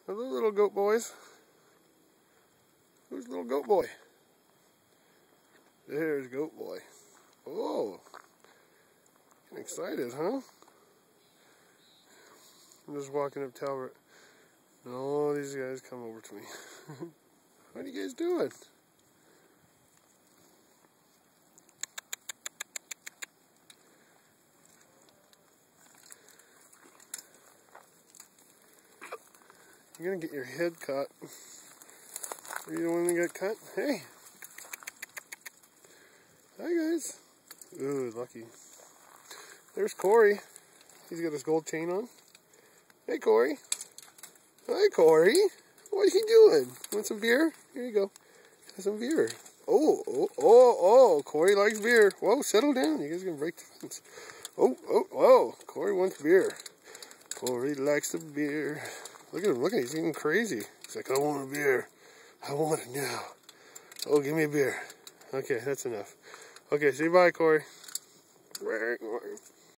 Hello, little goat boys. Who's little goat boy? There's goat boy. Oh, getting excited, huh? I'm just walking up Talbert. And all these guys come over to me. What are you guys doing? You're gonna get your head cut. Are you the one that got cut? Hey! Hi guys! Ooh, lucky. There's Corey. He's got his gold chain on. Hey Corey! Hi Corey! What are you doing? Want some beer? Here you go. Have some beer. Oh, Corey likes beer. Whoa, settle down. You guys are gonna break the fence. Whoa, Corey wants beer. Corey likes the beer. Look at him, he's getting crazy. He's like, I want a beer. I want it now. Oh, give me a beer. Okay, that's enough. Okay, say bye, Corey.